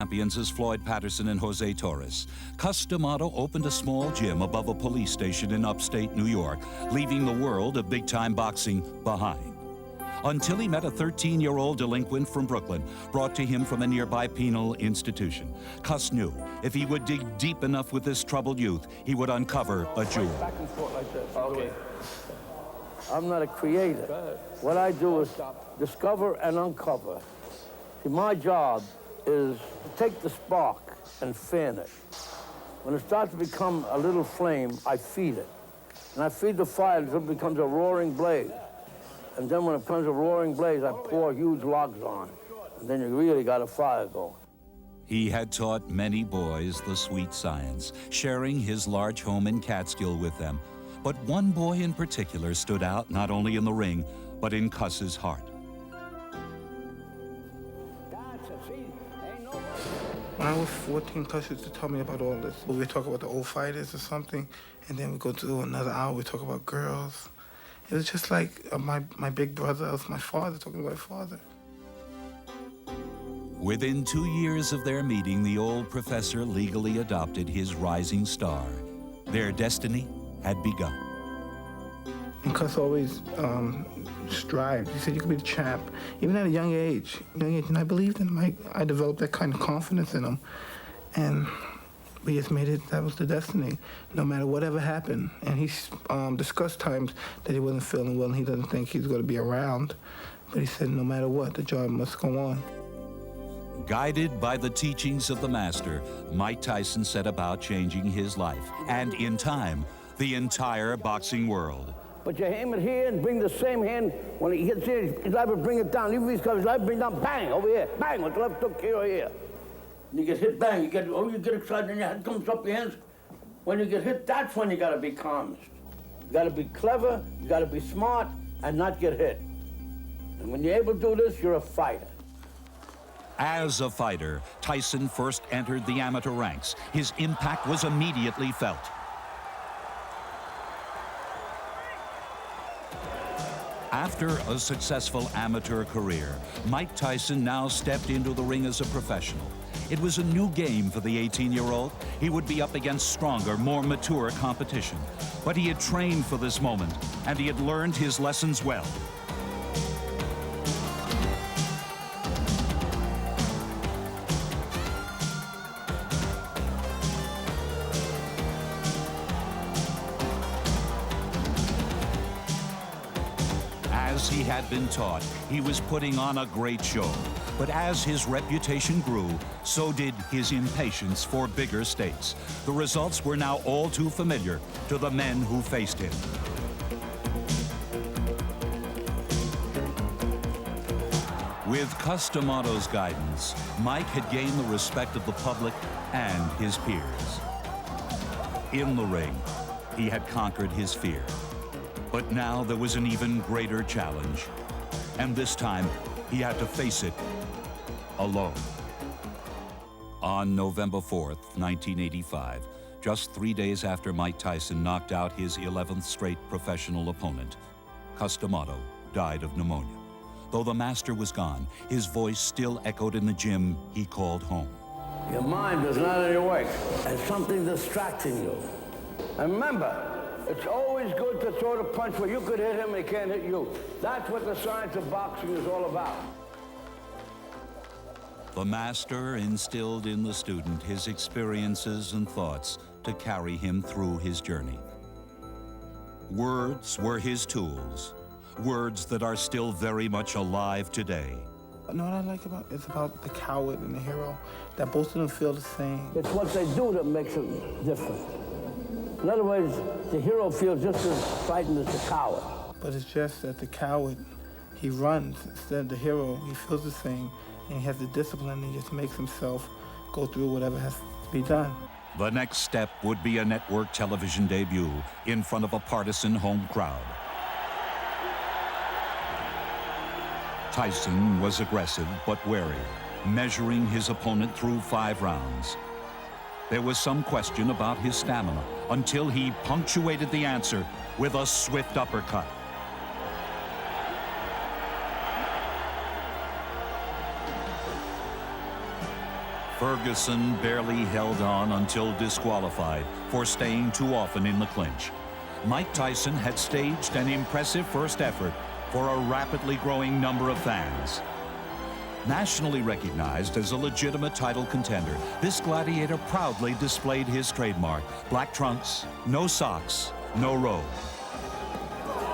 Champions is Floyd Patterson and Jose Torres. Cus D'Amato opened a small gym above a police station in upstate New York, leaving the world of big-time boxing behind. Until he met a 13-year-old delinquent from Brooklyn, brought to him from a nearby penal institution. Cus knew if he would dig deep enough with this troubled youth, he would uncover a jewel. Back and forth like this. Okay. I'm not a creator. What I do is discover and uncover. See, my job is to take the spark and fan it. When it starts to become a little flame, I feed it. And I feed the fire until it becomes a roaring blaze. And then when it becomes a roaring blaze, I pour huge logs on. And then you really got a fire going. He had taught many boys the sweet science, sharing his large home in Catskill with them. But one boy in particular stood out not only in the ring, but in Cus's heart. When I was 14, Cus used to tell me about all this. We would talk about the old fighters or something, and then we go to another hour, we talk about girls. It was just like my big brother, was my father, talking about my father. Within 2 years of their meeting, the old professor legally adopted his rising star. Their destiny had begun. And Cus always strived. He said, you could be the champ, even at a young age. And I believed in him. I developed that kind of confidence in him. And we just made it, that was the destiny, no matter whatever happened. And he discussed times that he wasn't feeling well and he doesn't think he's going to be around. But he said, no matter what, the job must go on. Guided by the teachings of the master, Mike Tyson set about changing his life, and in time, the entire boxing world. But you aim it here and bring the same hand. When he hits here, he's liable to bring it down. Even if he's got his life, bring it down, bang, over here. Bang, with the left hook here, here. And you get hit, bang, you get excited and your head comes up your hands. When you get hit, that's when you gotta be calmest. You gotta be clever, you gotta be smart, and not get hit. And when you're able to do this, you're a fighter. As a fighter, Tyson first entered the amateur ranks. His impact was immediately felt. After a successful amateur career, Mike Tyson now stepped into the ring as a professional. It was a new game for the 18-year-old. He would be up against stronger, more mature competition. But he had trained for this moment, and he had learned his lessons well. As he had been taught, he was putting on a great show. But as his reputation grew, so did his impatience for bigger stakes. The results were now all too familiar to the men who faced him. With Cus D'Amato's guidance, Mike had gained the respect of the public and his peers. In the ring, he had conquered his fear. But now there was an even greater challenge. And this time, he had to face it alone. On November 4th, 1985, just 3 days after Mike Tyson knocked out his 11th straight professional opponent, Cus D'Amato died of pneumonia. Though the master was gone, his voice still echoed in the gym he called home. Your mind is not awake. There's something distracting you. And remember, it's always good to throw the punch where you could hit him and he can't hit you. That's what the science of boxing is all about. The master instilled in the student his experiences and thoughts to carry him through his journey. Words were his tools, words that are still very much alive today. You know what I like about it's about the coward and the hero, that both of them feel the same. It's what they do that makes it different. In other words, the hero feels just as frightened as the coward. But it's just that the coward, he runs instead of the hero. He feels the same, and he has the discipline, and he just makes himself go through whatever has to be done. The next step would be a network television debut in front of a partisan home crowd. Tyson was aggressive but wary, measuring his opponent through 5 rounds. There was some question about his stamina until he punctuated the answer with a swift uppercut. Ferguson barely held on until disqualified for staying too often in the clinch. Mike Tyson had staged an impressive first effort for a rapidly growing number of fans. Nationally recognized as a legitimate title contender, this gladiator proudly displayed his trademark: black trunks, no socks, no robe.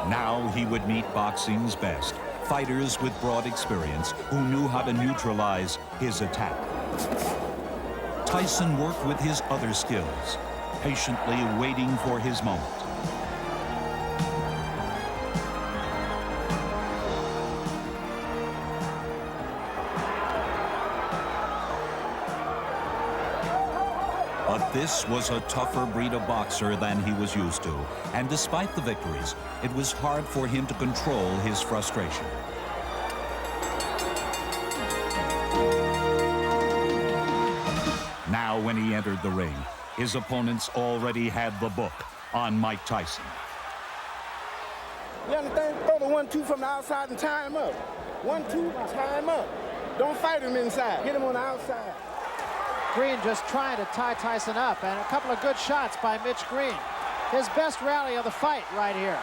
Now he would meet boxing's best, fighters with broad experience who knew how to neutralize his attack. Tyson worked with his other skills, patiently waiting for his moment. But this was a tougher breed of boxer than he was used to, and despite the victories, it was hard for him to control his frustration. Now, when he entered the ring, his opponents already had the book on Mike Tyson. You understand? Throw the 1-2 from the outside and tie him up. 1-2, tie him up. Don't fight him inside. Hit him on the outside. Green just trying to tie Tyson up, and a couple of good shots by Mitch Green. His best rally of the fight right here.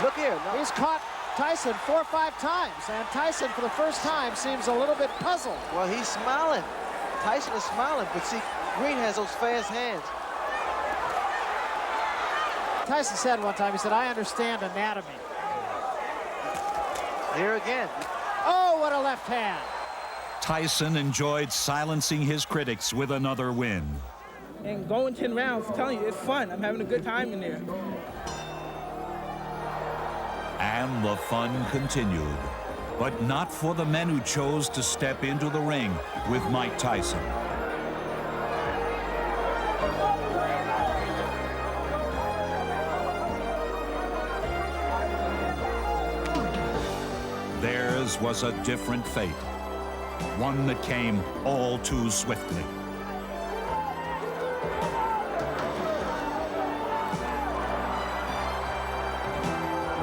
Look here. No. He's caught Tyson 4 or 5 times, and Tyson for the first time seems a little bit puzzled. Well, he's smiling. Tyson is smiling, but see, Green has those fast hands. Tyson said one time, he said, "I understand anatomy." Here again. Oh, what a left hand. Tyson enjoyed silencing his critics with another win. And going 10 rounds, I'm telling you, it's fun. I'm having a good time in there. And the fun continued, but not for the men who chose to step into the ring with Mike Tyson. Theirs was a different fate, one that came all too swiftly.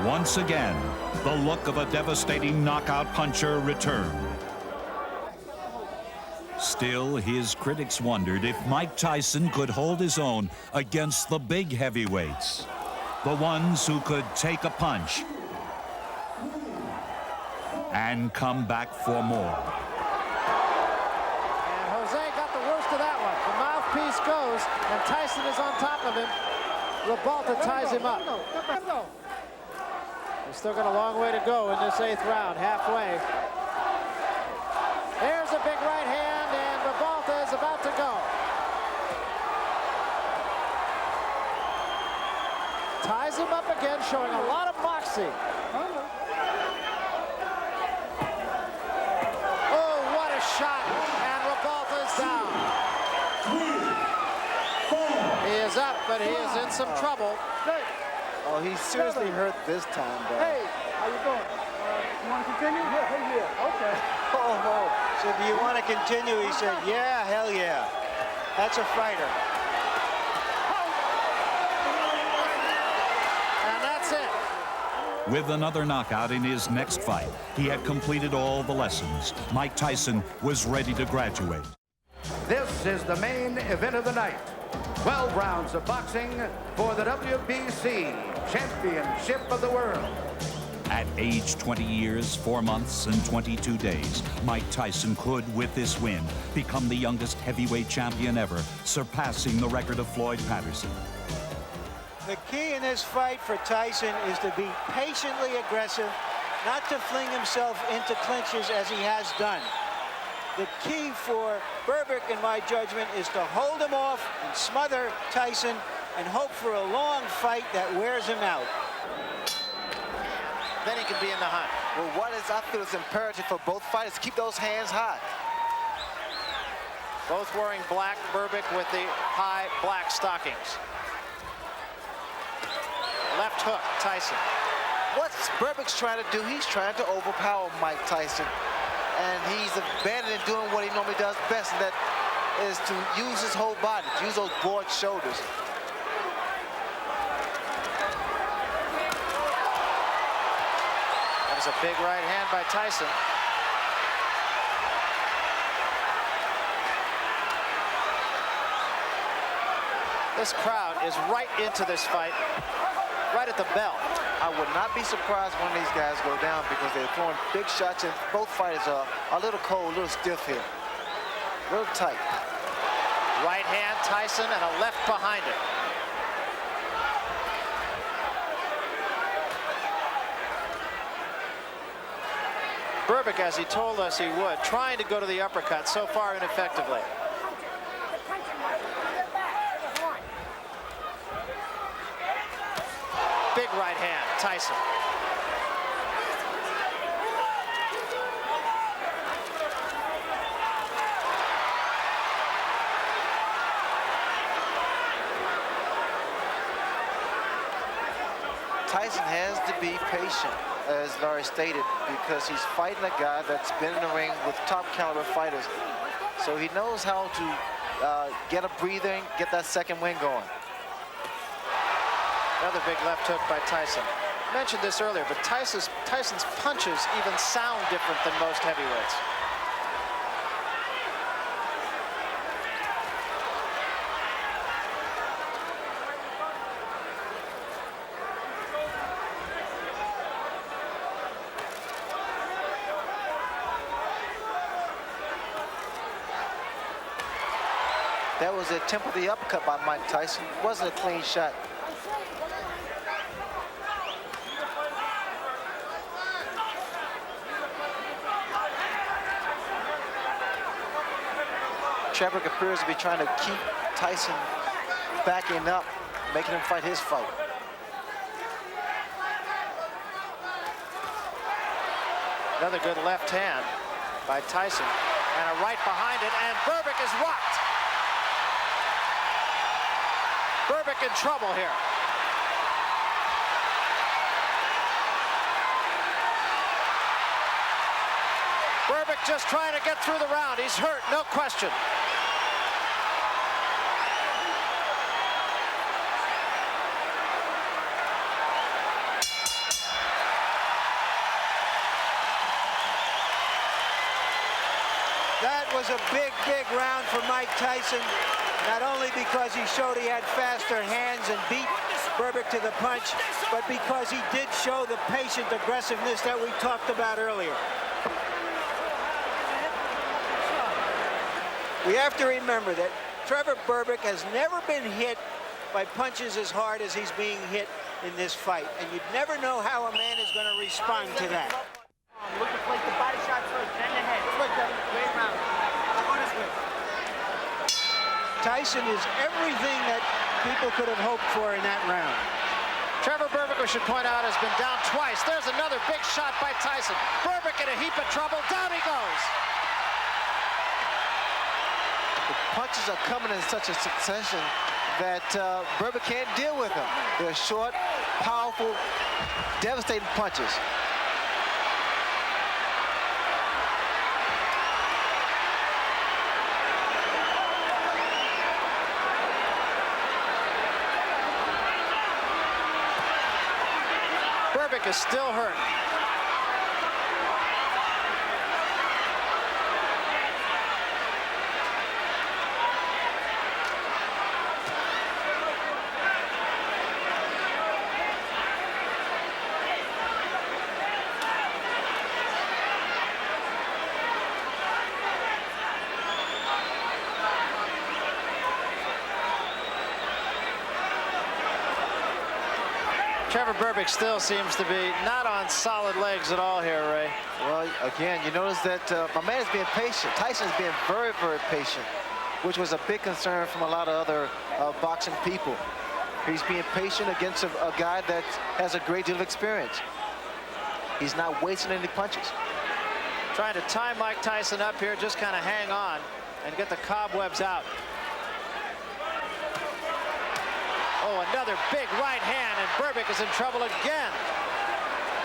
Once again, the look of a devastating knockout puncher returned. Still, his critics wondered if Mike Tyson could hold his own against the big heavyweights, the ones who could take a punch and come back for more. And Jose got the worst of that one. The mouthpiece goes, and Tyson is on top of him. Ribalta ties him up. He's still got a long way to go in this 8th round, halfway. There's a big right hand, and Ribalta is about to go. Ties him up again, showing a lot of moxie. Oh, what a shot, and Ribalta's down. 3, 4. He is up, but he is in some trouble. Oh, he's seriously hurt this time, though. Hey, how you doing? You want to continue? Yeah, okay. Oh, so do you want to continue? He said, yeah, hell yeah. That's a fighter. And that's it. With another knockout in his next fight, he had completed all the lessons. Mike Tyson was ready to graduate. This is the main event of the night. 12 rounds of boxing for the WBC Championship of the World. At age 20 years, 4 months, and 22 days, Mike Tyson could, with this win, become the youngest heavyweight champion ever, surpassing the record of Floyd Patterson. The key in this fight for Tyson is to be patiently aggressive, not to fling himself into clinches as he has done. The key for Berbick, in my judgment, is to hold him off and smother Tyson and hope for a long fight that wears him out. then he can be in the hunt. Well, I feel is imperative for both fighters to keep those hands high. Both wearing black, Berbick with the high black stockings. Left hook, Tyson. What Berbick's trying to do, he's trying to overpower Mike Tyson. And he's abandoning doing what he normally does best, and that is to use his whole body, to use those broad shoulders. That was a big right hand by Tyson. This crowd is right into this fight, right at the bell. I would not be surprised when these guys go down because they're throwing big shots, and both fighters are a little cold, a little stiff here. A little tight. Right hand, Tyson, and a left behind it. Berbick, as he told us he would, trying to go to the uppercut, so far ineffectively. Big right hand, Tyson. Tyson has to be patient, as Larry stated, because he's fighting a guy that's been in the ring with top caliber fighters. So he knows how to get a breather, get that second wind going. Another big left hook by Tyson. Mentioned this earlier, but Tyson's punches even sound different than most heavyweights. That was the attempt of the uppercut by Mike Tyson. It wasn't a clean shot. Shepard appears to be trying to keep Tyson backing up, making him fight his fight. Another good left hand by Tyson, and a right behind it, and Berbick is rocked. Berbick in trouble here. Berbick just trying to get through the round. He's hurt, no question. That was a big, big round for Mike Tyson, not only because he showed he had faster hands and beat Berbick to the punch, but because he did show the patient aggressiveness that we talked about earlier. We have to remember that Trevor Berbick has never been hit by punches as hard as he's being hit in this fight, and you'd never know how a man is going to respond to that. Look at like the body shot first, then the head. Look, great round. Go this way. Tyson is everything that people could have hoped for in that round. Trevor Berbick, we should point out, has been down twice. There's another big shot by Tyson. Berbick in a heap of trouble. Down he goes. The punches are coming in such a succession that Berbick can't deal with them. They're short, powerful, devastating punches. Berbick is still hurt. Trevor Berbick still seems to be not on solid legs at all here, Ray. Well, again, you notice that my man is being patient. Tyson's being very, very patient, which was a big concern from a lot of other boxing people. He's being patient against a guy that has a great deal of experience. He's not wasting any punches. Trying to tie Mike Tyson up here, just kind of hang on and get the cobwebs out. Oh, another big right hand, and Berbick is in trouble again.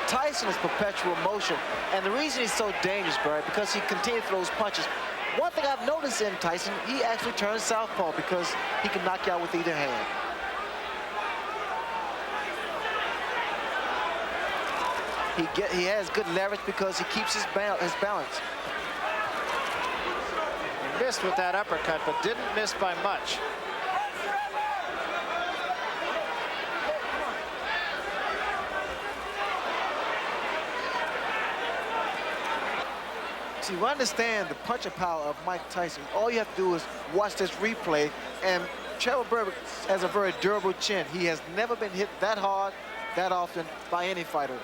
Tyson is perpetual motion, and the reason he's so dangerous, Barry, because he continues to throw those punches. One thing I've noticed in Tyson, he actually turns southpaw because he can knock you out with either hand. He has good leverage because he keeps his balance. He missed with that uppercut, but didn't miss by much. See, you understand the puncher power of Mike Tyson. All you have to do is watch this replay, and Trevor Berbick has a very durable chin. He has never been hit that hard, that often by any fighter.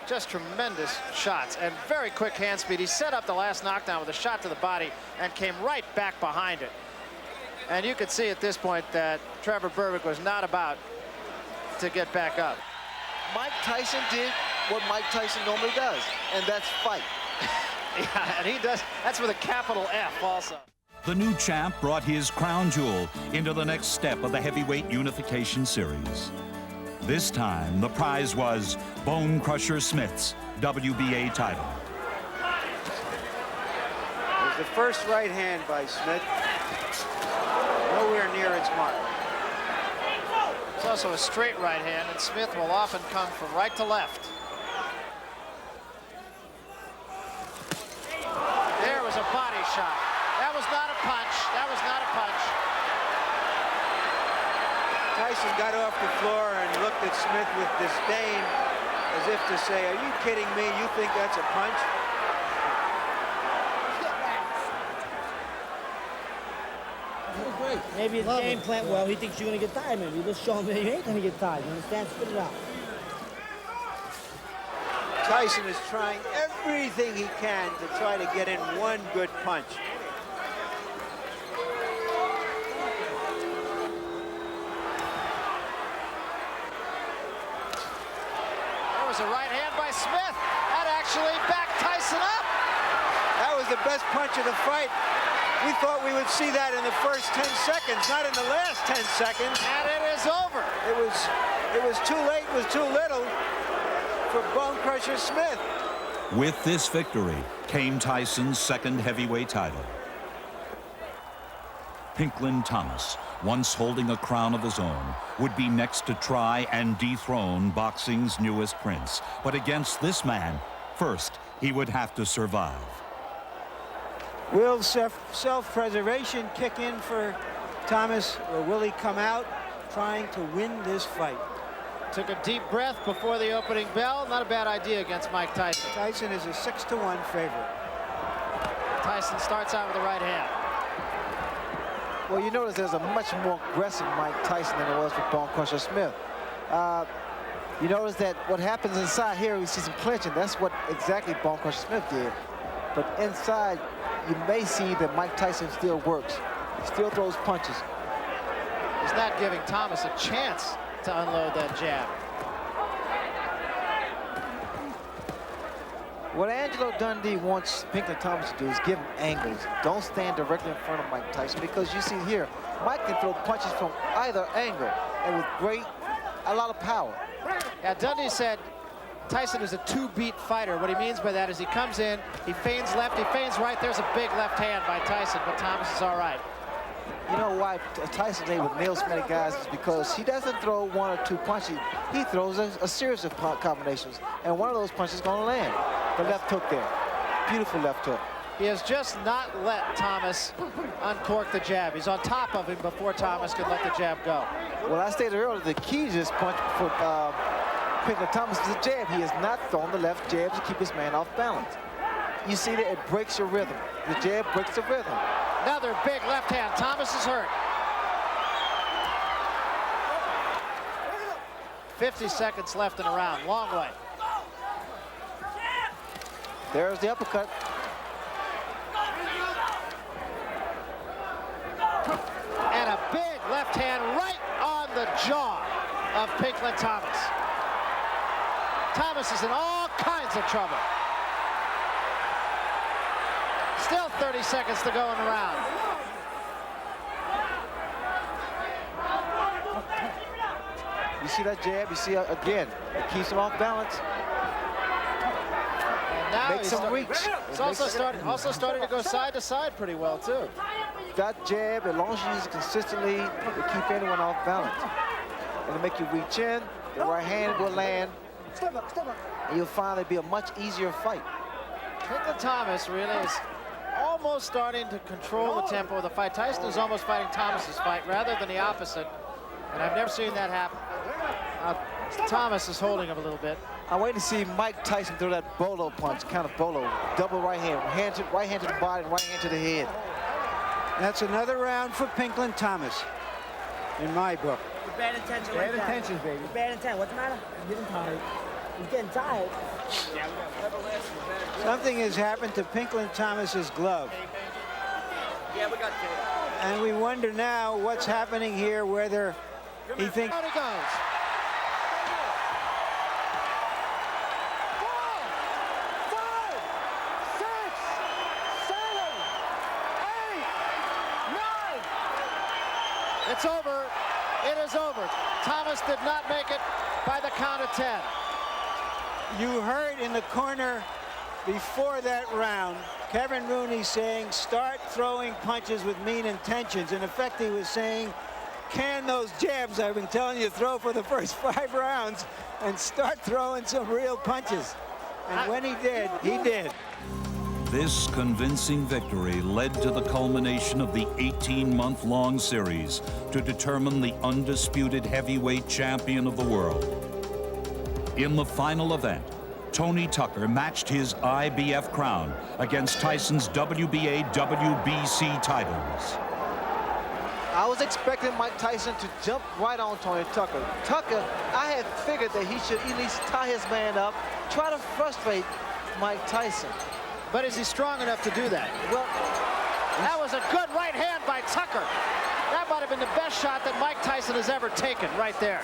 Just tremendous shots and very quick hand speed. He set up the last knockdown with a shot to the body and came right back behind it. And you could see at this point that Trevor Berbick was not about to get back up. Mike Tyson did what Mike Tyson normally does, and that's fight. Yeah, and he does. That's with a capital F also. The new champ brought his crown jewel into the next step of the heavyweight unification series. This time, the prize was Bone Crusher Smith's WBA title. It was the first right hand by Smith. Nowhere near its mark. It's also a straight right hand, and Smith will often come from right to left. There was a body shot. That was not a punch. That was not a punch. Tyson got off the floor and looked at Smith with disdain, as if to say, are you kidding me? You think that's a punch? Maybe his game plan well. He thinks you're going to get tired. Maybe just show him that you ain't going to get tired. You understand? Spit it out. Tyson is trying everything he can to try to get in one good punch. There was a right hand by Smith. That actually backed Tyson up. That was the best punch of the fight. We thought we would see that in the first 10 seconds, not in the last 10 seconds. And it is over. It was too late, it was too little for Bone Crusher Smith. With this victory came Tyson's second heavyweight title. Pinklin Thomas, once holding a crown of his own, would be next to try and dethrone boxing's newest prince. But against this man, first, he would have to survive. Will self-preservation kick in for Thomas, or will he come out trying to win this fight? Took a deep breath before the opening bell. Not a bad idea against Mike Tyson. Tyson is a 6-1 favorite. Tyson starts out with the right hand. Well, you notice there's a much more aggressive Mike Tyson than there was with Bone Crusher Smith. You notice that what happens inside here, we see some clinching. That's what exactly Bone Crusher Smith did. But inside, you may see that Mike Tyson still works. He still throws punches. He's not giving Thomas a chance to unload that jab. What Angelo Dundee wants Pinklin Thomas to do is give him angles. Don't stand directly in front of Mike Tyson, because you see here, Mike can throw punches from either angle and with a lot of power. Yeah, Dundee said Tyson is a two-beat fighter. What he means by that is he comes in, he feigns left, he feigns right. There's a big left hand by Tyson, but Thomas is all right. You know why Tyson's able to nail so many guys is because he doesn't throw one or two punches. He throws a series of combinations, and one of those punches is going to land. The left hook there. Beautiful left hook. He has just not let Thomas uncork the jab. He's on top of him before Thomas can let the jab go. Well, I stated earlier, the key to this punch for Pinklin Thomas is the jab. He has not thrown the left jab to keep his man off balance. You see that it breaks your rhythm. The jab breaks the rhythm. Another big left hand. Thomas is hurt. 50 seconds left in a round. Long way. There's the uppercut. And a big left hand right on the jaw of Pinklin Thomas. Thomas is in all kinds worlds of trouble. Still 30 seconds to go in the round. You see that jab? You see, again, it keeps him off balance. And now Makes him reach. It's also starting to go side to side pretty well, too. That jab, as long as you use it consistently, will keep anyone off balance. It'll make you reach in, the right hand will land, and you'll find it'll be a much easier fight. Pinklon Thomas really is almost starting to control the tempo of the fight. Tyson is almost fighting Thomas's fight rather than the opposite, and I've never seen that happen. Thomas is holding him a little bit. I'm waiting to see Mike Tyson throw that bolo punch, kind of bolo, double right hand right hand to the body, right hand to the head. That's another round for Pinklon Thomas, in my book. Bad intention. Bad intentions, baby. Bad intent. What's the matter? He's getting tired. He's getting tired. Something has happened to Pinklon Thomas's glove. Yeah, we got tape. And we wonder now what's happening here, whether he thinks... Out he goes. 4, 5, 6, 7, 8, 9. It's over. It is over. Thomas did not make it by the count of 10. You heard in the corner before that round, Kevin Rooney saying, start throwing punches with mean intentions. In effect, he was saying, can those jabs I've been telling you to throw for the first 5 rounds and start throwing some real punches. And when he did, he did. This convincing victory led to the culmination of the 18-month-long series to determine the undisputed heavyweight champion of the world. In the final event, Tony Tucker matched his IBF crown against Tyson's WBA, WBC titles. I was expecting Mike Tyson to jump right on Tony Tucker. Tucker, I had figured that he should at least tie his man up, try to frustrate Mike Tyson. But is he strong enough to do that? Well, that was a good right hand by Tucker. That might have been the best shot that Mike Tyson has ever taken right there.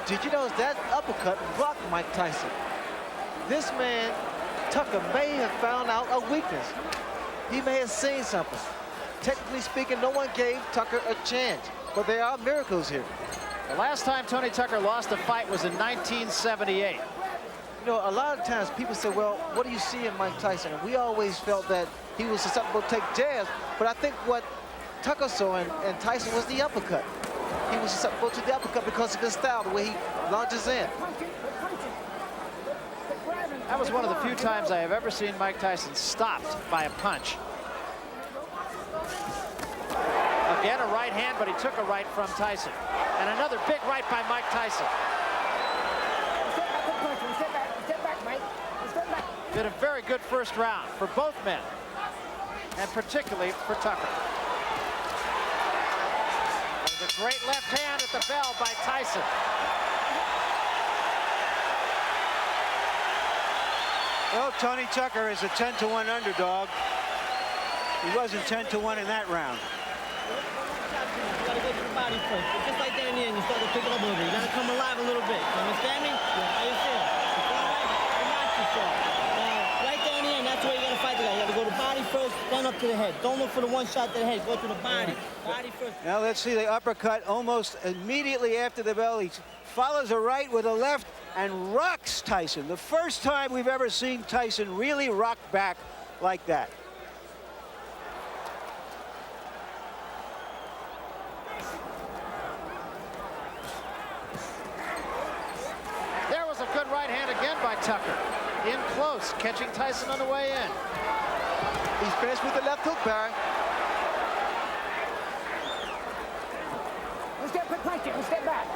Did you notice that uppercut blocked Mike Tyson? This man, Tucker, may have found out a weakness. He may have seen something. Technically speaking, no one gave Tucker a chance, but there are miracles here. The last time Tony Tucker lost a fight was in 1978. You know, a lot of times people say, well, what do you see in Mike Tyson? And we always felt that he was susceptible to take jabs, but I think what Tucker saw in Tyson was the uppercut. He was susceptible to the uppercut because of his style, the way he launches in. That was one of the few times I have ever seen Mike Tyson stopped by a punch. Again, a right hand, but he took a right from Tyson. And another big right by Mike Tyson. Did a very good first round for both men, and particularly for Tucker. There's a great left hand at the bell by Tyson. Well, Tony Tucker is a 10-to-1 underdog. He wasn't 10-to-1 in that round. You gotta go to the body first. But just like that in the end, you start to pick it up a little bit. You gotta come alive a little bit. You understand me? Yeah, how you feel? You feel right? You're not too far. Right there in the end, that's where you gotta fight the guy. You gotta go to body first, then up to the head. Don't look for the one shot to the head. Go to the body. Body first. Now let's see the uppercut almost immediately after the bell. He follows a right with a left and rocks Tyson. The first time we've ever seen Tyson really rock back like that. There was a good right hand again by Tucker. In close, catching Tyson on the way in. He's finished with the left hook, Barry. Step back.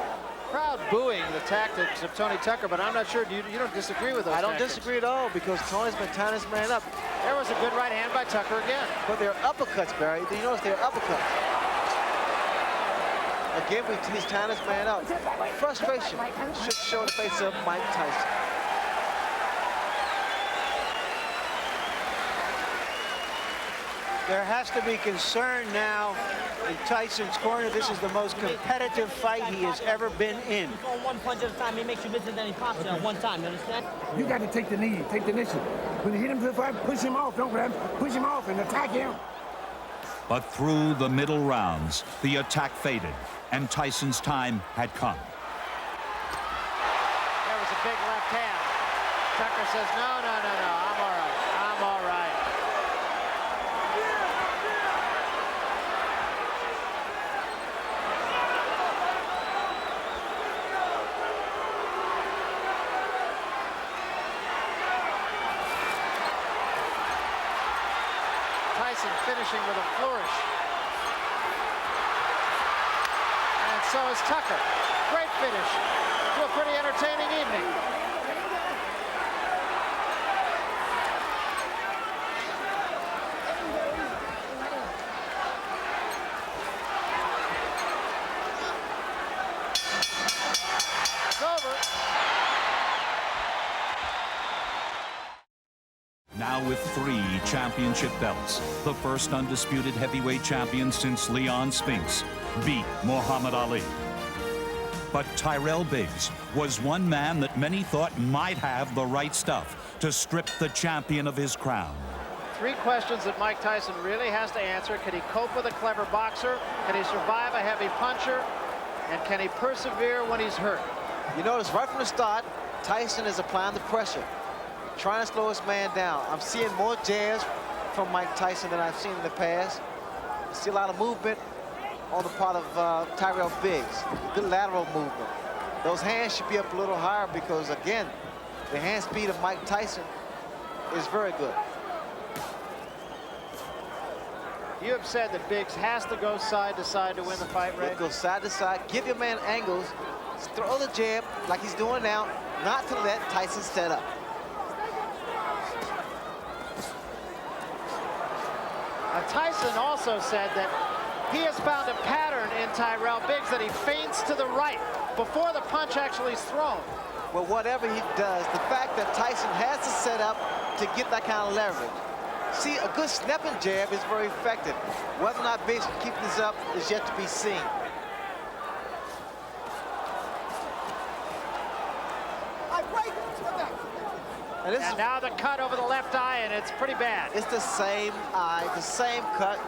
Crowd booing the tactics of Tony Tucker, but I'm not sure. You don't disagree with those I don't tactics. disagree at all because Tony's been tying his man up. There was a good right hand by Tucker again. But they're uppercuts, Barry. Do you notice they're uppercuts? Again, he's tying his man up. Frustration should show in the face of Mike Tyson. There has to be concern now in Tyson's corner. This is the most competitive fight he has ever been in. He's throwing one punch at a time. He makes you miss it, then he pops it at one time. You understand? You got to take the knee, take the initiative. When you hit him to the fight, push him off. Don't grab him. Push him off and attack him. But through the middle rounds, the attack faded, and Tyson's time had come. There was a big left hand. Tucker says, no, I'm all right. I'm all right. Tyson finishing with a flourish. And so is Tucker. Great finish to a pretty entertaining evening. It's over. Now with 3 championship belts, the first undisputed heavyweight champion since Leon Spinks beat Muhammad Ali. But Tyrell Biggs was one man that many thought might have the right stuff to strip the champion of his crown. 3 questions that Mike Tyson really has to answer. Can he cope with a clever boxer? Can he survive a heavy puncher? And can he persevere when he's hurt? You notice right from the start, Tyson is applying the pressure, trying to slow his man down. I'm seeing more jabs from Mike Tyson than I've seen in the past. I see a lot of movement on the part of Tyrell Biggs. Good lateral movement. Those hands should be up a little higher because, again, the hand speed of Mike Tyson is very good. You have said that Biggs has to go side to side to win the fight, Ray? Go side to side, give your man angles, throw the jab like he's doing now, not to let Tyson set up. Tyson also said that he has found a pattern in Tyrell Biggs that he feints to the right before the punch actually is thrown. Well, whatever he does, the fact that Tyson has to set up to get that kind of leverage. See, a good snapping jab is very effective. Whether or not Biggs can keep this up is yet to be seen. And now the cut over the left eye, and it's pretty bad. It's the same eye, the same cut.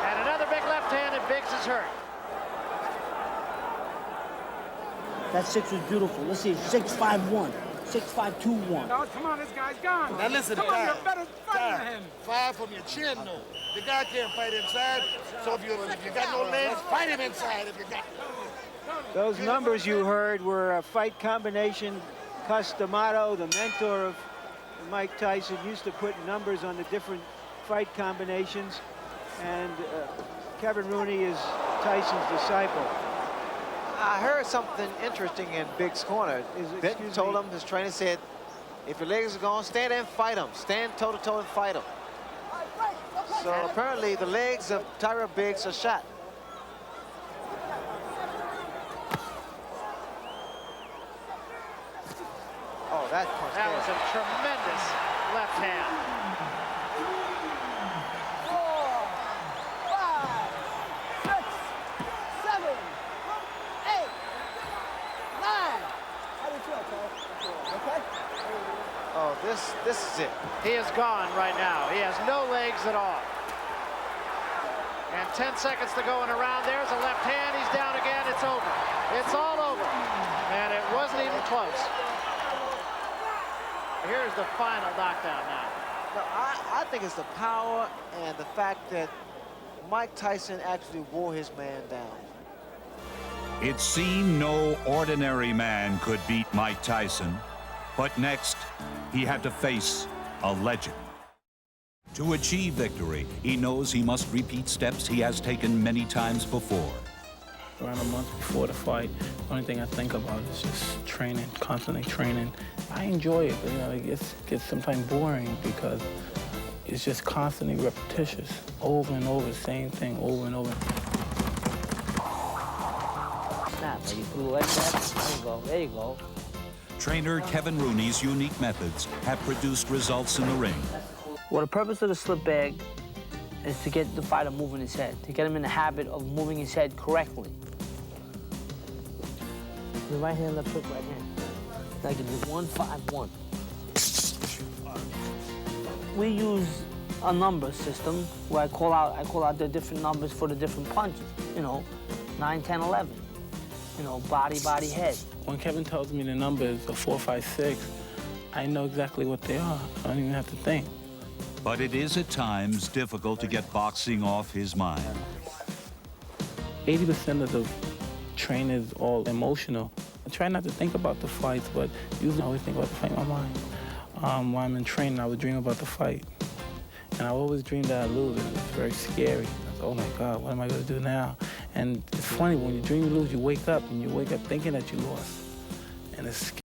And another big left hand, and Biggs is hurt. That 6 was beautiful. Let's see, 6-5-1, 6-5-2-1. Oh, come on, this guy's gone. Now listen, come on, you're better fighter than him. Fire from your chin, though. The guy can't fight inside, so if you got no legs, fight him inside if you got. Those numbers you heard were a fight combination. Customato, the mentor of Mike Tyson, used to put numbers on the different fight combinations, and Kevin Rooney is Tyson's disciple. I heard something interesting in Biggs' corner. Benton told him, his trainer said, if your legs are gone, stand there and fight him. Stand toe-to-toe and fight him. So apparently the legs of Tyrell Biggs are shot. Oh, that punch. That was a tremendous left hand. 4, 5, 6, 7, 8, 9. How do you feel, Cole? Okay? Oh, this is it. He is gone right now. He has no legs at all. And 10 seconds to go in a round. There's a left hand. He's down again. It's over. It's all over. And it wasn't even close. Here's the final knockdown now. No, I think it's the power and the fact that Mike Tyson actually wore his man down. It seemed no ordinary man could beat Mike Tyson, but next he had to face a legend. To achieve victory, he knows he must repeat steps he has taken many times before. Around a month before the fight, the only thing I think about is just training, constantly training. I enjoy it, but it gets sometimes boring because it's just constantly repetitious, over and over, same thing, over and over. Snap, you flew like that. There you go, there you go. Trainer Kevin Rooney's unique methods have produced results in the ring. Well, the purpose of the slip bag is to get the fighter moving his head, to get him in the habit of moving his head correctly. The right hand, left hook, right hand. Like a 1-5-1. We use a number system where I call out the different numbers for the different punches. You know, 9, 10, 11. You know, body, head. When Kevin tells me the numbers of 4, 5, 6, I know exactly what they are. I don't even have to think. But it is at times difficult to get boxing off his mind. 80% of the training is all emotional. I try not to think about the fights, but usually I always think about the fight in my mind. While I'm in training, I would dream about the fight. And I always dream that I lose. It was very scary. I was, oh my God, what am I gonna do now? And it's funny, when you dream you lose, you wake up, and you wake up thinking that you lost. And it's scary.